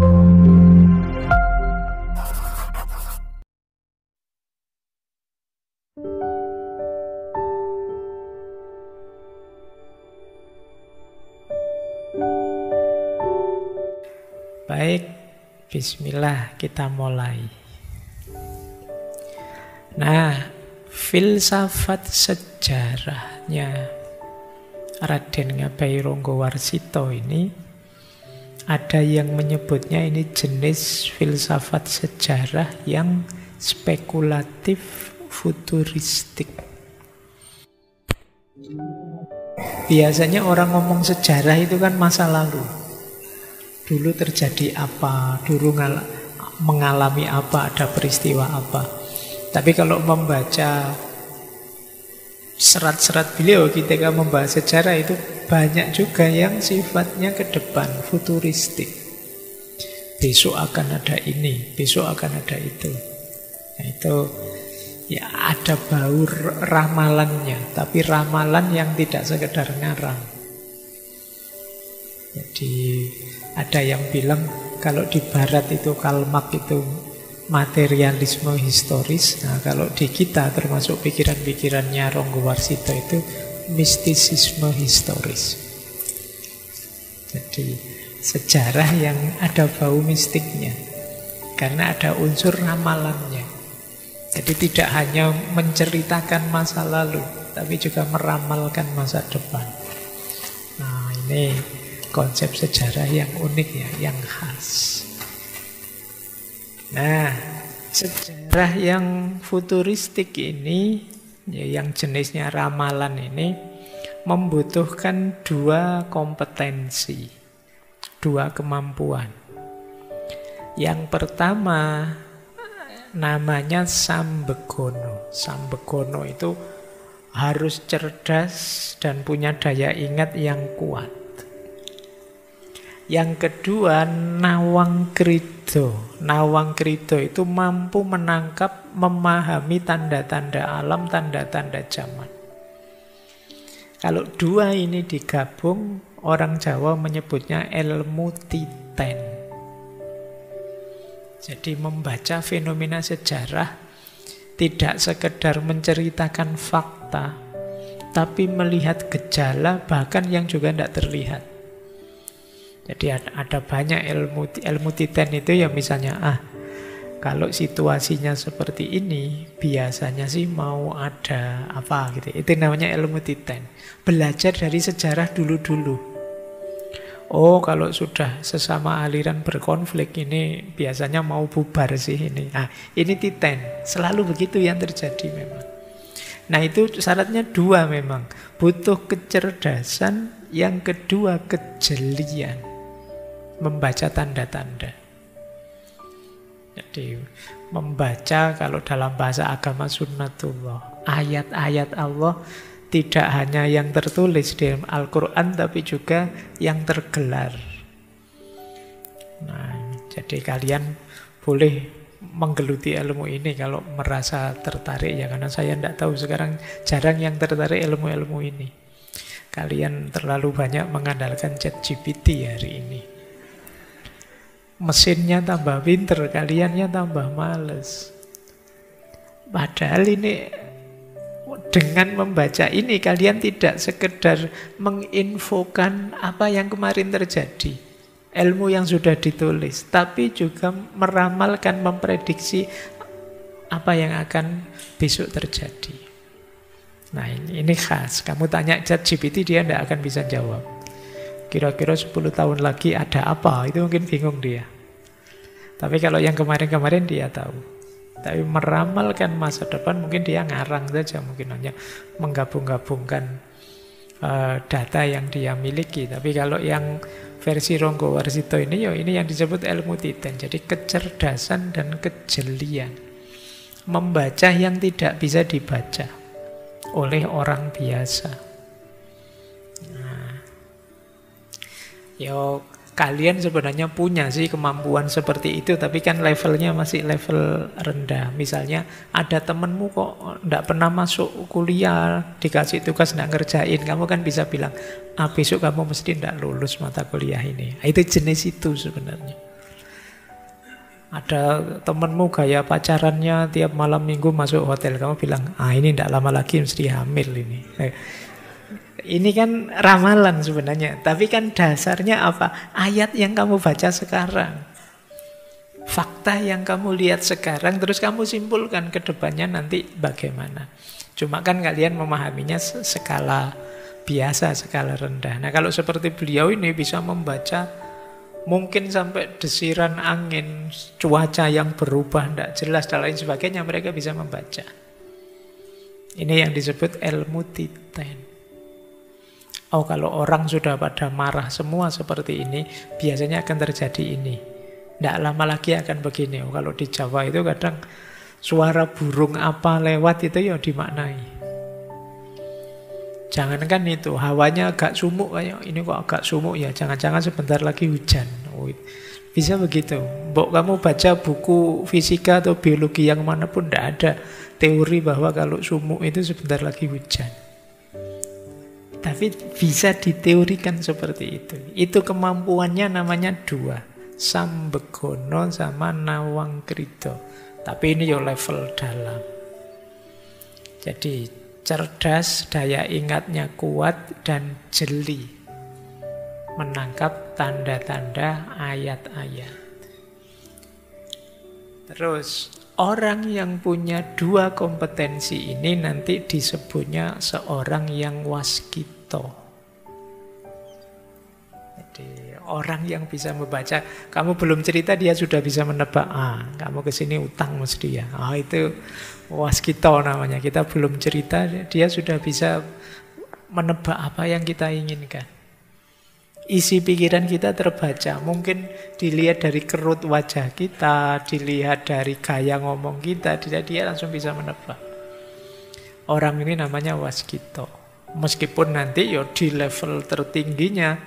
Baik, bismillah kita mulai. Nah, filsafat sejarahnya Raden Ngabaironggowarsito ini ada yang menyebutnya ini jenis filsafat sejarah yang spekulatif futuristik. Biasanya orang ngomong sejarah itu kan masa lalu. Dulu terjadi apa, dulu mengalami apa, ada peristiwa apa. Tapi kalau membaca serat-serat beliau ketika membahas sejarah itu banyak juga yang sifatnya ke depan, futuristik. Besok akan ada ini, besok akan ada itu. Nah, itu ya ada bau ramalannya, tapi ramalan yang tidak sekedar ngarang. Jadi ada yang bilang kalau di barat itu Karl Marx itu materialisme historis. Nah, kalau di kita termasuk pikiran-pikirannya Ronggowarsito itu mistisisme historis. Jadi sejarah yang ada bau mistiknya karena ada unsur ramalannya. Jadi tidak hanya menceritakan masa lalu, tapi juga meramalkan masa depan. Nah, ini konsep sejarah yang unik ya, yang khas. Nah, sejarah yang futuristik ini, ya, yang jenisnya ramalan ini, membutuhkan dua kompetensi, dua kemampuan. Yang pertama namanya sambegono. Sambegono itu harus cerdas dan punya daya ingat yang kuat. Yang kedua, nawang krido. Nawang krido itu mampu menangkap, memahami tanda-tanda alam, tanda-tanda zaman. Kalau dua ini digabung, orang Jawa menyebutnya ilmu titen. Jadi membaca fenomena sejarah tidak sekedar menceritakan fakta, tapi melihat gejala bahkan yang juga tidak terlihat. Jadi ada banyak ilmu titen itu ya, misalnya kalau situasinya seperti ini biasanya sih mau ada apa gitu. Itu namanya ilmu titen. Belajar dari sejarah dulu-dulu. Oh, kalau sudah sesama aliran berkonflik ini biasanya mau bubar sih ini. Ini titen. Selalu begitu yang terjadi memang. Nah, itu syaratnya dua memang. Butuh kecerdasan, yang kedua kejelian. Membaca tanda-tanda. Jadi membaca kalau dalam bahasa agama sunnatullah, ayat-ayat Allah tidak hanya yang tertulis di Al-Quran tapi juga yang tergelar. Nah, jadi kalian boleh menggeluti ilmu ini kalau merasa tertarik ya, karena saya tidak tahu sekarang jarang yang tertarik ilmu-ilmu ini. Kalian terlalu banyak mengandalkan ChatGPT hari ini. Mesinnya tambah pinter, kaliannya tambah males. Padahal ini dengan membaca ini kalian tidak sekedar menginfokan apa yang kemarin terjadi, ilmu yang sudah ditulis, tapi juga meramalkan, memprediksi apa yang akan besok terjadi. Nah, ini khas. Kamu tanya ChatGPT dia tidak akan bisa jawab. Kira-kira 10 tahun lagi ada apa, itu mungkin bingung dia. Tapi kalau yang kemarin-kemarin dia tahu. Tapi meramalkan masa depan mungkin dia ngarang saja, mungkin hanya menggabung-gabungkan data yang dia miliki. Tapi kalau yang versi Ronggowarsito ini, ya ini yang disebut ilmu titen. Jadi kecerdasan dan kejelian. Membaca yang tidak bisa dibaca oleh orang biasa. Ya, kalian sebenarnya punya sih kemampuan seperti itu, tapi kan levelnya masih level rendah. Misalnya ada temenmu kok tidak pernah masuk kuliah, dikasih tugas tidak ngerjain, kamu kan bisa bilang, besok kamu mesti tidak lulus mata kuliah ini. Itu jenis itu sebenarnya. Ada temenmu gaya pacarannya tiap malam minggu masuk hotel. Kamu bilang, ini tidak lama lagi mesti hamil ini. Ini kan ramalan sebenarnya. Tapi kan dasarnya apa? Ayat yang kamu baca sekarang. Fakta yang kamu lihat sekarang, terus kamu simpulkan ke depannya nanti bagaimana. Cuma kan kalian memahaminya skala biasa, skala rendah. Nah kalau seperti beliau ini bisa membaca mungkin sampai desiran angin, cuaca yang berubah, tidak jelas, dan lain sebagainya, mereka bisa membaca. Ini yang disebut ilmu titen. Oh, kalau orang sudah pada marah semua seperti ini, biasanya akan terjadi ini. Tidak lama lagi akan begini. Oh, kalau di Jawa itu kadang suara burung apa lewat itu ya dimaknai. Jangankan itu, hawanya agak sumuk, kayak ini kok agak sumuk ya, jangan-jangan sebentar lagi hujan. Oh, bisa begitu. Mbok kamu baca buku fisika atau biologi yang manapun, tidak ada teori bahwa kalau sumuk itu sebentar lagi hujan. Tapi bisa diteorikan seperti itu. Itu kemampuannya namanya dua, Sambegono sama Nawang Krida. Tapi ini ya level dalam. Jadi cerdas, daya ingatnya kuat, dan jeli menangkap tanda-tanda ayat-ayat. Terus orang yang punya dua kompetensi ini nanti disebutnya seorang yang waskito. Jadi orang yang bisa membaca, kamu belum cerita dia sudah bisa menebak, kamu kesini utang mesti ya. Itu waskito namanya. Kita belum cerita, dia sudah bisa menebak apa yang kita inginkan. Isi pikiran kita terbaca. Mungkin dilihat dari kerut wajah kita, dilihat dari gaya ngomong kita, dia langsung bisa menebak. Orang ini namanya waskito. Meskipun nanti di level tertingginya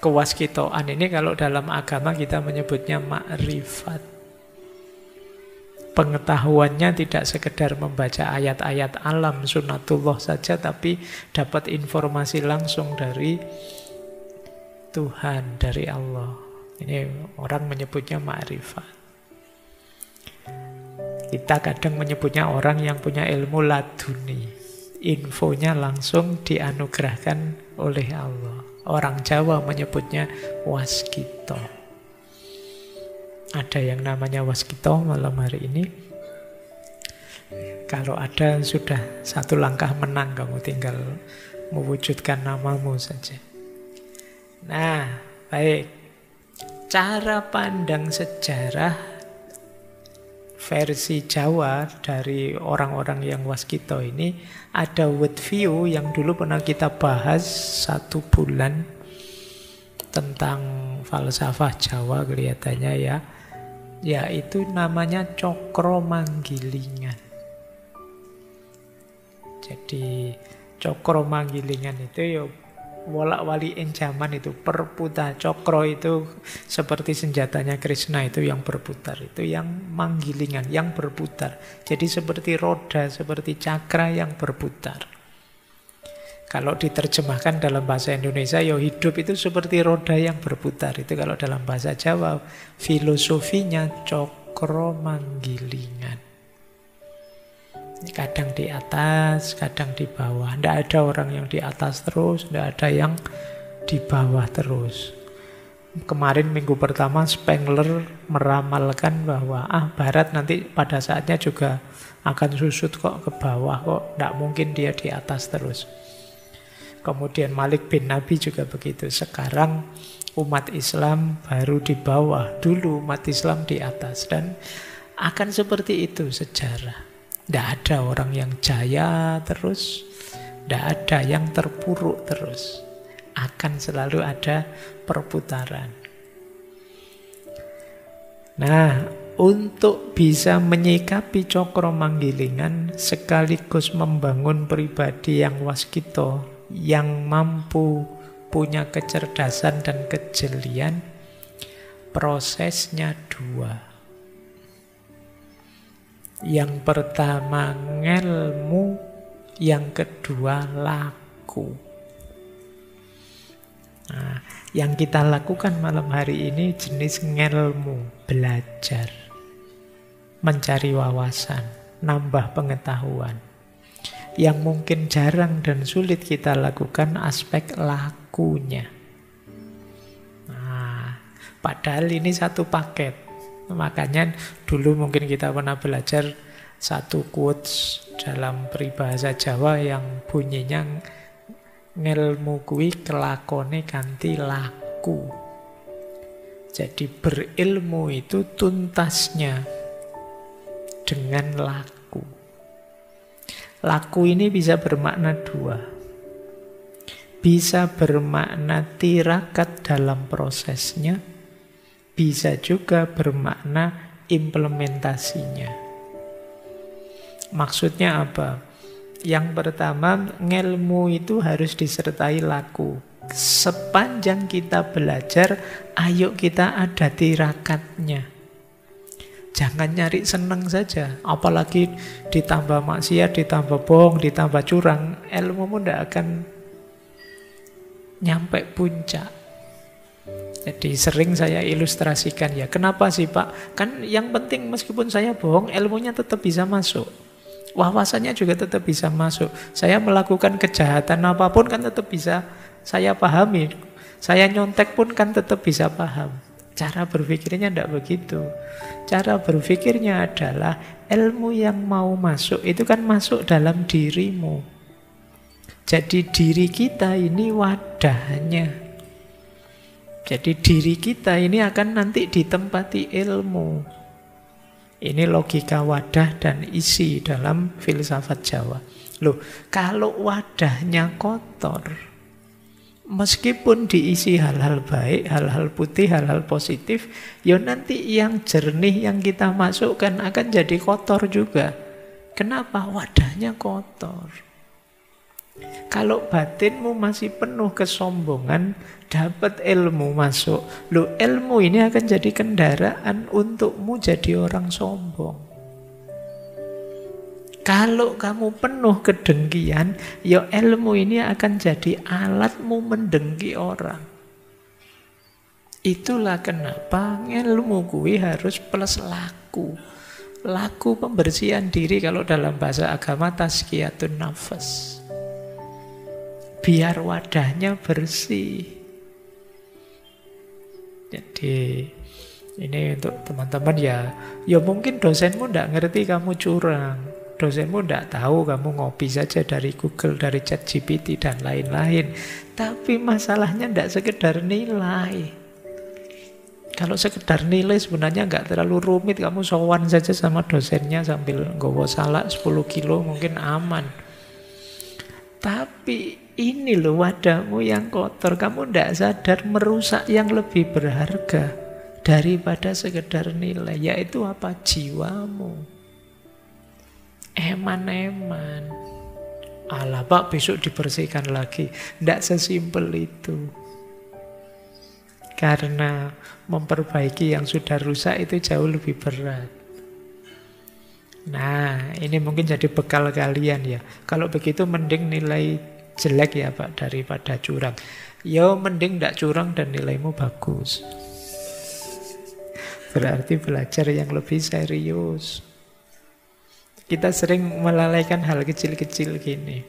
kewaskitoan ini kalau dalam agama kita menyebutnya ma'rifat. Pengetahuannya tidak sekedar membaca ayat-ayat alam sunatullah saja, tapi dapat informasi langsung dari Tuhan, dari Allah. Ini orang menyebutnya ma'rifat. Kita kadang menyebutnya orang yang punya ilmu laduni. Infonya langsung dianugerahkan oleh Allah. Orang Jawa menyebutnya waskito. Ada yang namanya waskito malam hari ini. Kalau ada sudah satu langkah menang, kamu tinggal mewujudkan namamu saja. Nah, baik. Cara pandang sejarah versi Jawa dari orang-orang yang waskito ini ada world view yang dulu pernah kita bahas 1 bulan tentang falsafah Jawa kelihatannya ya. Yaitu namanya cokro manggilingan. Jadi cokro manggilingan itu wolak-wali zaman itu perputar. Cokro itu seperti senjatanya Krishna itu yang berputar. Itu yang manggilingan, yang berputar. Jadi seperti roda, seperti cakra yang berputar. Kalau diterjemahkan dalam bahasa Indonesia, hidup itu seperti roda yang berputar. Itu kalau dalam bahasa Jawa, filosofinya cokro manggilingan. Kadang di atas, kadang di bawah. Tidak ada orang yang di atas terus, tidak ada yang di bawah terus. Kemarin minggu pertama Spengler meramalkan bahwa Barat nanti pada saatnya juga akan susut kok ke bawah, kok tidak mungkin dia di atas terus. Kemudian Malik bin Nabi juga begitu. Sekarang umat Islam baru di bawah, dulu umat Islam di atas. Dan akan seperti itu sejarah. Tidak ada orang yang jaya terus, tidak ada yang terpuruk terus. Akan selalu ada perputaran. Nah, untuk bisa menyikapi cokro manggilingan sekaligus membangun pribadi yang waskito, yang mampu punya kecerdasan dan kejelian, prosesnya 2. Yang pertama ngelmu, yang kedua laku. Nah, yang kita lakukan malam hari ini jenis ngelmu, belajar. mencari wawasan, nambah pengetahuan. Yang mungkin jarang dan sulit kita lakukan aspek lakunya. Nah, padahal ini satu paket. Makanya dulu mungkin kita pernah belajar satu quotes dalam peribahasa Jawa yang bunyinya ngelmu kuwi kelakone kanthi laku. Jadi berilmu itu tuntasnya dengan laku. Laku ini bisa bermakna dua. Bisa bermakna tirakat dalam prosesnya, bisa juga bermakna implementasinya. Maksudnya apa? Yang pertama, ngelmu itu harus disertai laku. Sepanjang kita belajar, ayo kita ada tirakatnya. Jangan nyari seneng saja. Apalagi ditambah maksiat, ditambah bohong, ditambah curang, ilmumu tidak akan nyampe puncak. Jadi sering saya ilustrasikan ya. Kenapa sih Pak? Kan yang penting meskipun saya bohong, ilmunya tetap bisa masuk. Wawasannya juga tetap bisa masuk. Saya melakukan kejahatan apapun kan tetap bisa saya pahami. Saya nyontek pun kan tetap bisa paham. Cara berpikirnya tidak begitu. Cara berpikirnya adalah ilmu yang mau masuk itu kan masuk dalam dirimu. Jadi diri kita ini wadahnya. Jadi diri kita ini akan nanti ditempati ilmu. Ini logika wadah dan isi dalam filsafat Jawa. Loh, kalau wadahnya kotor, meskipun diisi hal-hal baik, hal-hal putih, hal-hal positif, ya nanti yang jernih yang kita masukkan akan jadi kotor juga. Kenapa? Wadahnya kotor. Kalau batinmu masih penuh kesombongan, dapat ilmu masuk. Loh, ilmu ini akan jadi kendaraan untukmu jadi orang sombong. Kalau kamu penuh kedengkian, ya ilmu ini akan jadi alatmu mendengki orang. Itulah kenapa ilmu kuwi harus plus laku. Laku pembersihan diri, kalau dalam bahasa agama tazkiyatun nafas. Biar wadahnya bersih. Jadi ini untuk teman-teman ya mungkin dosenmu tidak ngerti kamu curang. Dosenmu tidak tahu kamu ngopi saja dari Google, dari ChatGPT dan lain-lain. Tapi masalahnya tidak sekedar nilai. Kalau sekedar nilai sebenarnya nggak terlalu rumit. Kamu sowan saja sama dosennya sambil nggawa salak 10 kilo mungkin aman. Tapi ini loh wadahmu yang kotor. Kamu tidak sadar merusak yang lebih berharga daripada sekedar nilai. Yaitu apa? Jiwamu. Eman-eman. Alah Pak, besok dibersihkan lagi. Tidak sesimpel itu. Karena memperbaiki yang sudah rusak itu jauh lebih berat. Nah, ini mungkin jadi bekal kalian ya. Kalau begitu mending nilai jelek ya Pak daripada curang. Ya mending tidak curang dan nilaimu bagus. Berarti belajar yang lebih serius. Kita sering melalaikan hal kecil-kecil gini.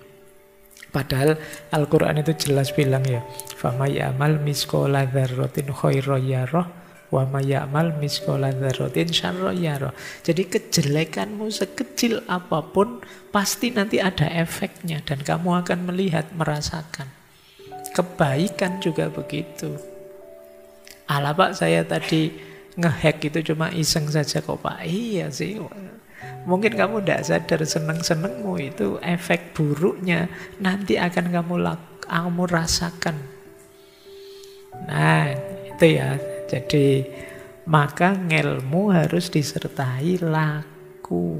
Padahal Al-Quran itu jelas bilang ya, فَمَا يَعْمَلْ مِثْقَالَ ذَرَّةٍ خَيْرًا يَرَهُ وَمَا يَعْمَلْ مِثْقَالَ ذَرَّةٍ شَرًّا يَرَهُ. Jadi kejelekanmu sekecil apapun pasti nanti ada efeknya dan kamu akan melihat, merasakan. Kebaikan juga begitu. Alah Pak, saya tadi ngehack itu cuma iseng saja kok Pak. Iya sih. Mungkin kamu tidak sadar seneng-senengmu itu efek buruknya nanti akan kamu rasakan. Nah, itu ya. Jadi maka ngelmu harus disertai laku.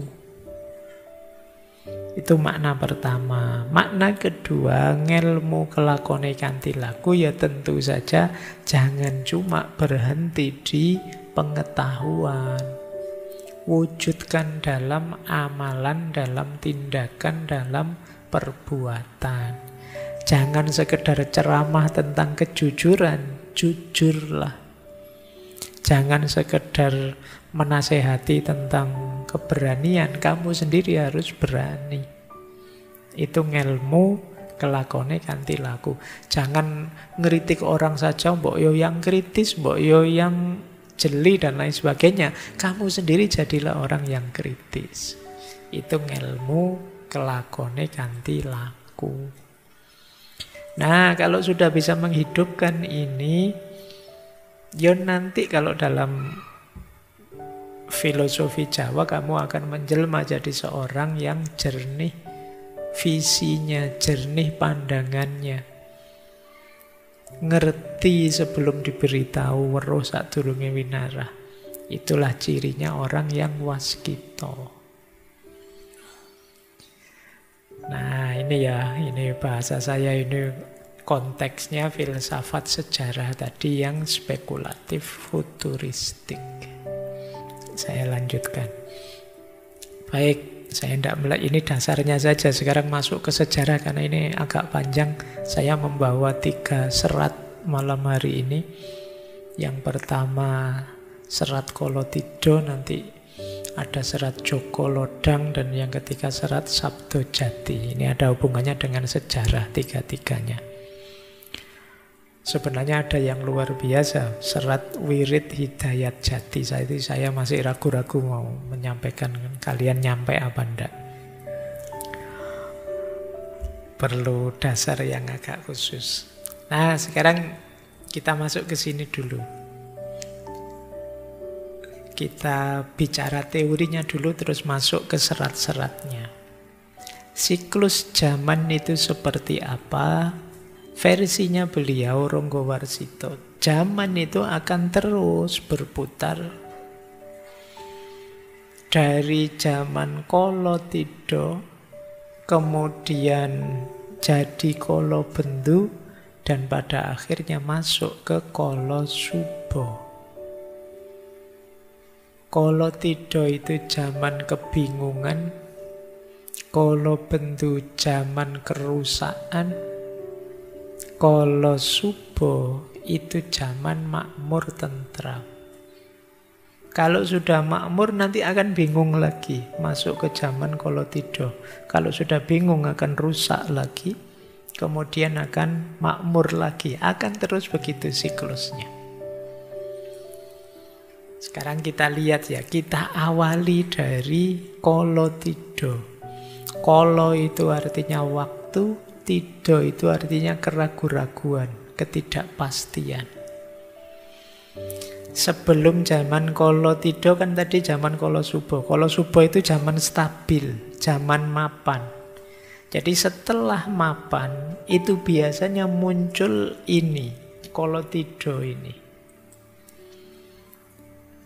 Itu makna pertama. Makna kedua, ngelmu kelakone kanthi laku ya tentu saja jangan cuma berhenti di pengetahuan. Wujudkan dalam amalan, dalam tindakan, dalam perbuatan. Jangan sekedar ceramah tentang kejujuran, jujurlah. Jangan sekedar menasehati tentang keberanian, kamu sendiri harus berani. Itu ngelmu, kelakone kanthi laku. Jangan ngeritik orang saja, mbok yo yang kritis, mbok yo yang jeli dan lain sebagainya. Kamu sendiri jadilah orang yang kritis. Itu ngelmu, kelakone kanthi laku. Nah, kalau sudah bisa menghidupkan ini, ya nanti kalau dalam filosofi Jawa kamu akan menjelma jadi seorang yang jernih visinya, jernih pandangannya. Ngerti sebelum diberitahu, weruh sadurunge winarah. Itulah cirinya orang yang waskita. Nah, ini bahasa saya, ini konteksnya filsafat sejarah tadi yang spekulatif futuristik. Saya lanjutkan. Baik, saya tidak melihat ini dasarnya saja. Sekarang masuk ke sejarah karena ini agak panjang. Saya membawa 3 serat malam hari ini. Yang pertama serat Kolothido, nanti ada serat Joko Lodang, dan yang ketiga serat Sabdo Jati. Ini ada hubungannya dengan sejarah tiga-tiganya. Sebenarnya ada yang luar biasa, serat Wirid Hidayat Jati. Saya masih ragu-ragu mau menyampaikan, kalian nyampe apa enggak. Perlu dasar yang agak khusus. Nah, sekarang kita masuk ke sini dulu. Kita bicara teorinya dulu, terus masuk ke serat-seratnya. Siklus zaman itu seperti apa? Versinya beliau Ronggowarsito. Zaman itu akan terus berputar. Dari zaman Kolothido, kemudian jadi Kolobendu, dan pada akhirnya masuk ke Kolosubo. Kolothido itu zaman kebingungan, Kolobendu zaman kerusakan, Kolosubo itu zaman makmur tentram. Kalau sudah makmur nanti akan bingung lagi, masuk ke zaman Kolothido. Kalau sudah bingung akan rusak lagi, kemudian akan makmur lagi. Akan terus begitu siklusnya. Sekarang kita lihat ya, kita awali dari Kolothido. Kolo itu artinya waktu, Tido itu artinya keraguan-raguan, ketidakpastian. Sebelum zaman Kolothido kan tadi zaman Kolosubo. Kolosubo itu zaman stabil, zaman mapan. Jadi setelah mapan itu biasanya muncul ini, Kolothido ini.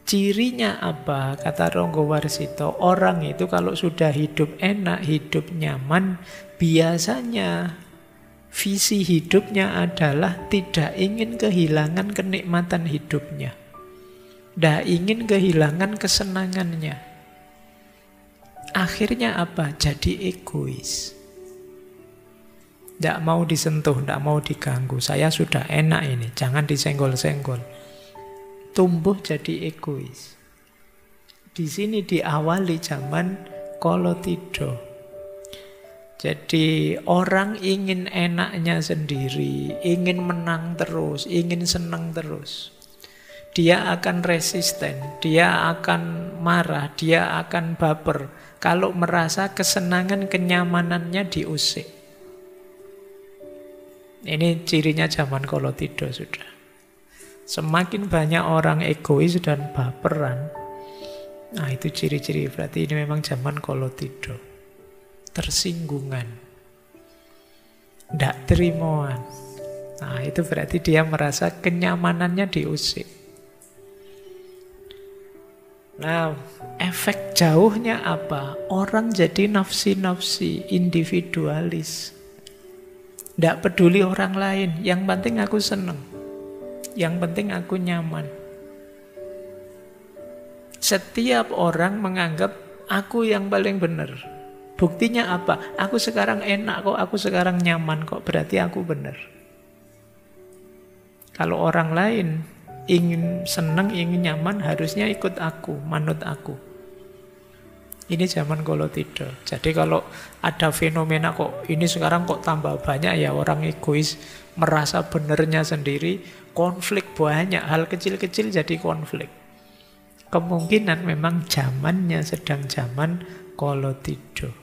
Cirinya apa? Kata Ronggowarsito, orang itu kalau sudah hidup enak, hidup nyaman, biasanya visi hidupnya adalah tidak ingin kehilangan kenikmatan hidupnya. Tidak ingin kehilangan kesenangannya. Akhirnya apa? Jadi egois. Tidak mau disentuh, tidak mau diganggu. Saya sudah enak ini, jangan disenggol-senggol. Tumbuh jadi egois. Di sini diawali zaman Kolothido. Jadi orang ingin enaknya sendiri, ingin menang terus, ingin senang terus. Dia akan resisten, dia akan marah, dia akan baper kalau merasa kesenangan kenyamanannya diusik. Ini cirinya zaman Kolothido sudah. Semakin banyak orang egois dan baperan, nah itu ciri-ciri, berarti ini memang zaman Kolothido. Tersinggungan, ndak terimoan. Nah itu berarti dia merasa kenyamanannya diusik. Nah efek jauhnya apa? Orang jadi nafsi-nafsi, individualis. Ndak peduli orang lain, yang penting aku seneng. Yang penting aku nyaman. Setiap orang menganggap aku yang paling benar. Buktinya apa? Aku sekarang enak kok, aku sekarang nyaman kok, berarti aku benar. Kalau orang lain ingin senang, ingin nyaman, harusnya ikut aku, manut aku. Ini zaman kolotido. Jadi kalau ada fenomena kok ini sekarang kok tambah banyak ya orang egois, merasa benernya sendiri, konflik banyak, hal kecil-kecil jadi konflik. Kemungkinan memang zamannya sedang zaman kolotido.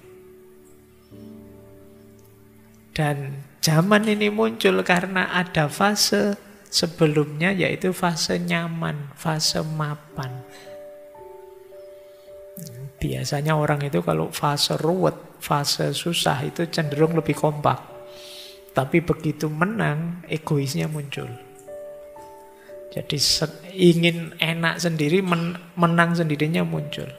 Dan zaman ini muncul karena ada fase sebelumnya, yaitu fase nyaman, fase mapan. Biasanya orang itu kalau fase ruwet, fase susah itu cenderung lebih kompak. Tapi begitu menang, egoisnya muncul. Jadi ingin enak sendiri, menang sendirinya muncul.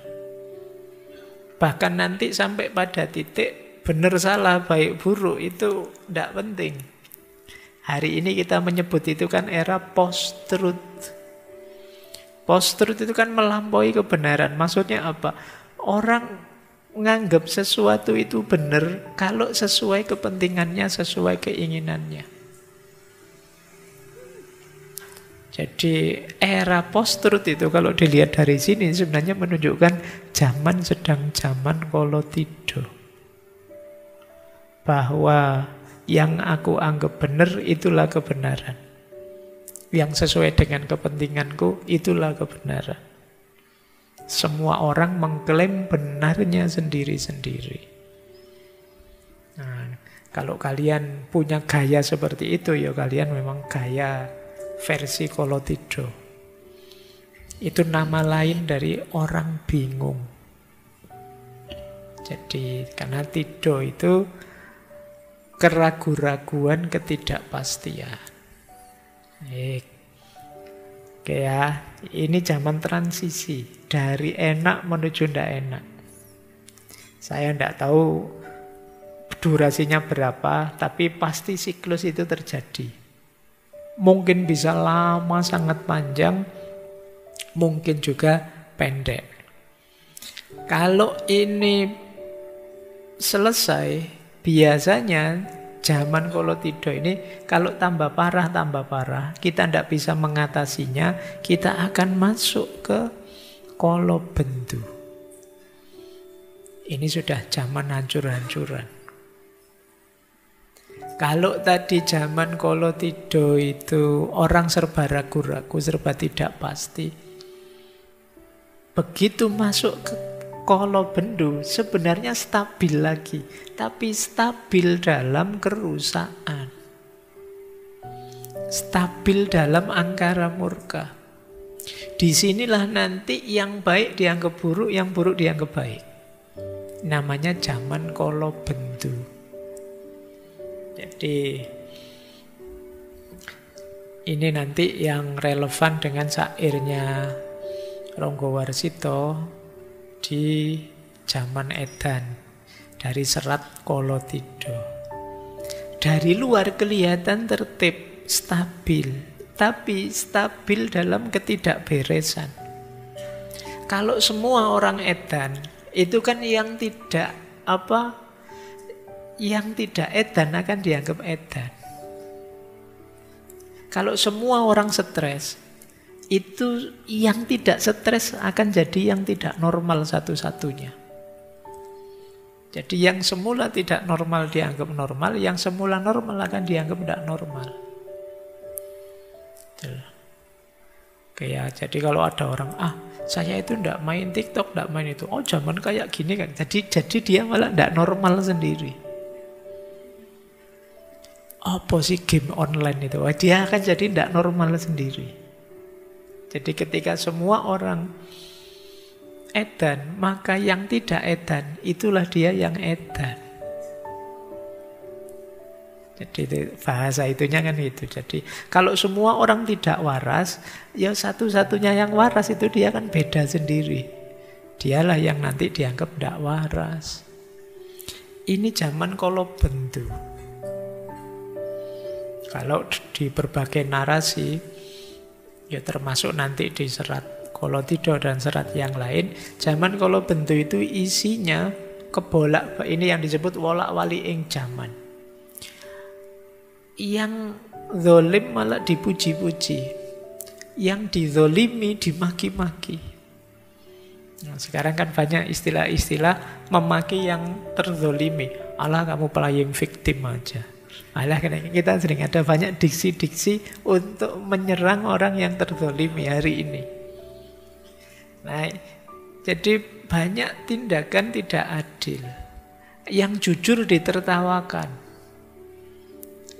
Bahkan nanti sampai pada titik benar salah, baik buruk itu tidak penting. Hari ini kita menyebut itu kan era post-truth. Post-truth itu kan melampaui kebenaran. Maksudnya apa? Orang menganggap sesuatu itu benar kalau sesuai kepentingannya, sesuai keinginannya. Jadi era post-truth itu kalau dilihat dari sini sebenarnya menunjukkan zaman sedang zaman kolotido. Bahwa yang aku anggap benar itulah kebenaran. Yang sesuai dengan kepentinganku itulah kebenaran. Semua orang mengklaim benarnya sendiri-sendiri. Nah, kalau kalian punya gaya seperti itu, ya kalian memang gaya versi kolotido. Itu nama lain dari orang bingung. Jadi karena tido itu keraguan-raguan, ketidakpastian. Oke ya, ini zaman transisi dari enak menuju tidak enak. Saya tidak tahu durasinya berapa, tapi pasti siklus itu terjadi. Mungkin bisa lama, sangat panjang, mungkin juga pendek. Kalau ini selesai, biasanya zaman kolotido ini kalau tambah parah, kita tidak bisa mengatasinya, kita akan masuk ke kolobendu. Ini sudah zaman hancur-hancuran. Kalau tadi zaman kolotido itu orang serba ragu-ragu, serba tidak pasti. Begitu masuk ke kolobendu sebenarnya stabil lagi, tapi stabil dalam kerusakan. Stabil dalam angkara murka. Disinilah nanti yang baik dianggap buruk, yang buruk dianggap baik. Namanya zaman kolobendu. Jadi ini nanti yang relevan dengan syairnya Ronggo Warsito di zaman edan dari serat kolotido. Dari luar kelihatan tertib, stabil, tapi stabil dalam ketidakberesan. Kalau semua orang edan itu kan yang tidak edan akan dianggap edan. Kalau semua orang stres, itu yang tidak stres akan jadi yang tidak normal satu-satunya. Jadi yang semula tidak normal dianggap normal, yang semula normal akan dianggap tidak normal. Oke ya, jadi kalau ada orang, saya itu tidak main TikTok, tidak main itu. Oh zaman kayak gini kan. Jadi dia malah tidak normal sendiri. Apa sih game online itu? Dia akan jadi tidak normal sendiri. Jadi ketika semua orang edan, maka yang tidak edan, itulah dia yang edan. Jadi bahasa itunya kan itu. Jadi kalau semua orang tidak waras, ya satu-satunya yang waras itu dia kan beda sendiri. Dialah yang nanti dianggap tidak waras. Ini zaman kolobendu. Kalau di berbagai narasi, ya termasuk nanti di serat kolotido dan serat yang lain, zaman kolobendu itu isinya kebolak, ini yang disebut wolak-wali ing zaman. Yang zalim malah dipuji-puji. yang dizolimi dimaki-maki. Nah, sekarang kan banyak istilah-istilah memaki yang terzolimi. Allah, kamu playing victim aja. Alah, kita sering ada banyak diksi-diksi untuk menyerang orang yang terzolimi hari ini. Nah, jadi banyak tindakan tidak adil. Yang jujur ditertawakan.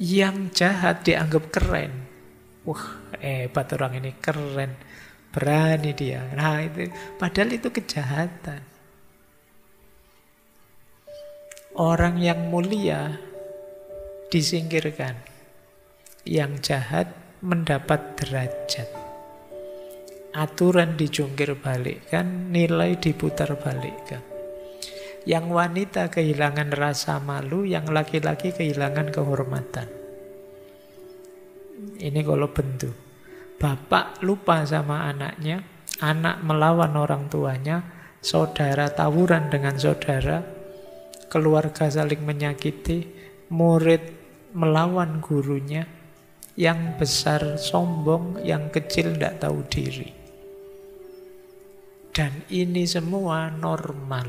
Yang jahat dianggap keren. Wah, hebat orang ini, keren. Berani dia. Nah, itu padahal itu kejahatan. Orang yang mulia disingkirkan. Yang jahat mendapat derajat. Aturan dijungkir balikkan, nilai diputar balikkan. Yang wanita kehilangan rasa malu, yang laki-laki kehilangan kehormatan. Ini kalau bentuk. Bapak lupa sama anaknya, anak melawan orang tuanya, saudara tawuran dengan saudara, keluarga saling menyakiti, murid melawan gurunya, yang besar sombong, yang kecil tidak tahu diri. Dan ini semua normal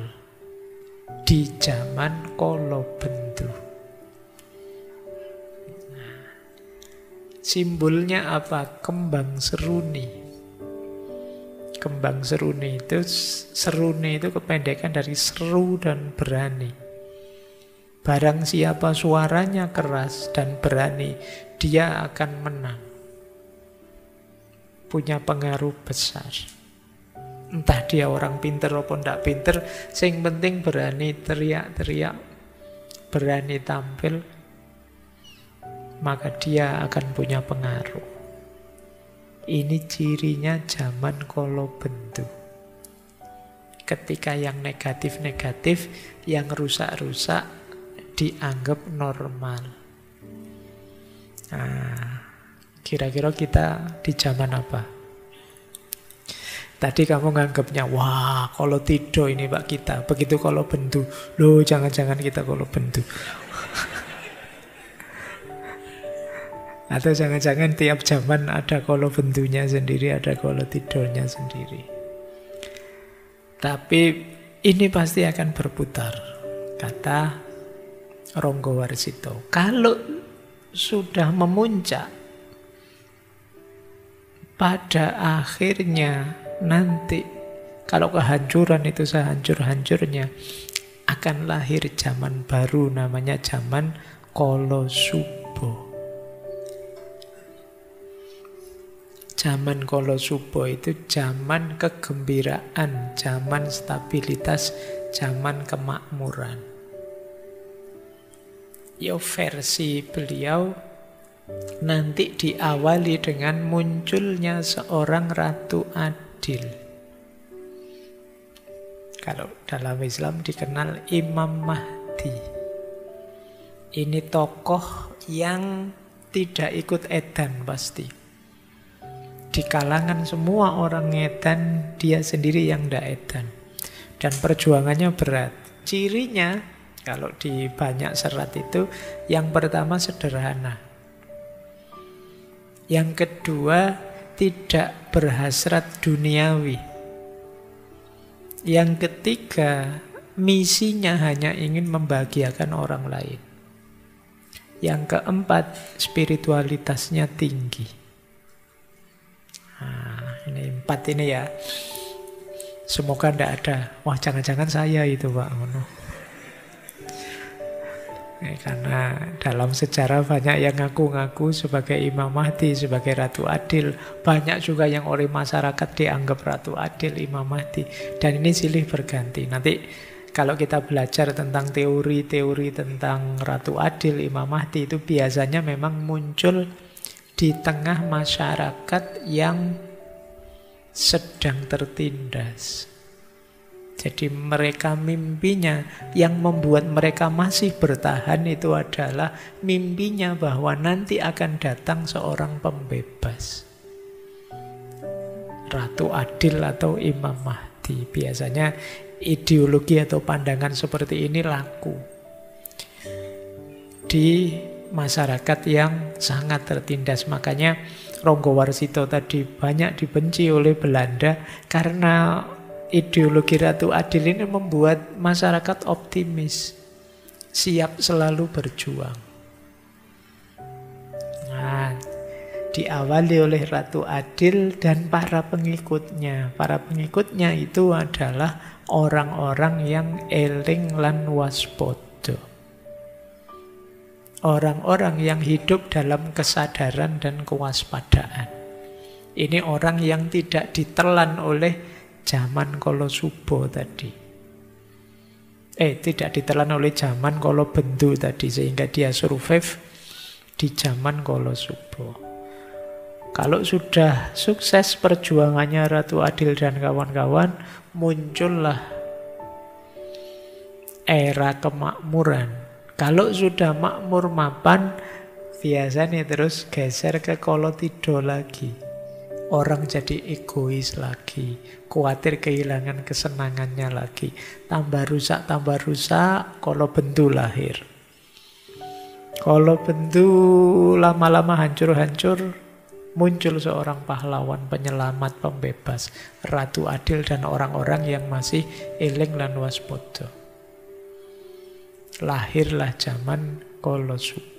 di zaman kolobendu. Nah, simbolnya apa? Kembang seruni. Kembang seruni itu kependekan dari seru dan berani. Barang siapa suaranya keras dan berani, dia akan menang. Punya pengaruh besar. Entah dia orang pinter atau tidak pinter, sing penting berani teriak-teriak, berani tampil, maka dia akan punya pengaruh. Ini cirinya zaman kolobendu. Ketika yang negatif-negatif, yang rusak-rusak dianggap normal. Nah, kira-kira kita di zaman apa? Tadi kamu nganggapnya, wah kalau tidur ini Pak kita. Begitu kalau bendu, loh jangan-jangan kita kalau bendu. Atau jangan-jangan tiap zaman ada kalau bendunya sendiri, ada kalau tidurnya sendiri. Tapi ini pasti akan berputar, kata Ronggo Warsito. Kalau sudah memuncak, pada akhirnya nanti kalau kehancuran itu sehancur-hancurnya, akan lahir zaman baru namanya zaman Kolosubo. Zaman Kolosubo itu zaman kegembiraan, zaman stabilitas, zaman kemakmuran. Ya versi beliau nanti diawali dengan munculnya seorang Ratu Adil. Kalau dalam Islam dikenal Imam Mahdi. Ini tokoh yang tidak ikut edan pasti. Di kalangan semua orang edan, dia sendiri yang tidak edan. Dan perjuangannya berat. Cirinya, kalau di banyak serat itu, yang pertama sederhana. Yang kedua, tidak berhasrat duniawi. Yang ketiga, misinya hanya ingin membahagiakan orang lain. Yang keempat, spiritualitasnya tinggi. Nah, ini 4 ini ya. Semoga tidak ada. Wah, jangan-jangan saya itu Pak. Karena dalam sejarah banyak yang ngaku-ngaku sebagai Imam Mahdi, sebagai Ratu Adil. Banyak juga yang oleh masyarakat dianggap Ratu Adil, Imam Mahdi. Dan ini silih berganti. Nanti kalau kita belajar tentang teori-teori tentang Ratu Adil, Imam Mahdi, itu biasanya memang muncul di tengah masyarakat yang sedang tertindas. Jadi mereka mimpinya, yang membuat mereka masih bertahan itu adalah mimpinya bahwa nanti akan datang seorang pembebas. Ratu Adil atau Imam Mahdi. Biasanya ideologi atau pandangan seperti ini laku di masyarakat yang sangat tertindas. Makanya Ronggowarsito tadi banyak dibenci oleh Belanda karena ideologi Ratu Adil ini membuat masyarakat optimis, siap selalu berjuang. Nah, diawali oleh Ratu Adil dan para pengikutnya. Para pengikutnya itu adalah orang-orang yang eling lan waspada. Orang-orang yang hidup dalam kesadaran dan kewaspadaan. Ini orang yang tidak ditelan oleh zaman Kolosubo tadi. Tidak ditelan oleh zaman Kolobendu tadi, sehingga dia survive di zaman Kolosubo. Kalau sudah sukses perjuangannya Ratu Adil dan kawan-kawan, muncullah era kemakmuran. Kalau sudah makmur mapan, biasanya terus geser ke Kolotido lagi. Orang jadi egois lagi, khawatir kehilangan kesenangannya lagi. Tambah rusak, Kolobendu lahir. Kolobendu lama-lama hancur-hancur, muncul seorang pahlawan, penyelamat, pembebas, Ratu Adil dan orang-orang yang masih eling lan waspada. Lahirlah zaman Kolosubo.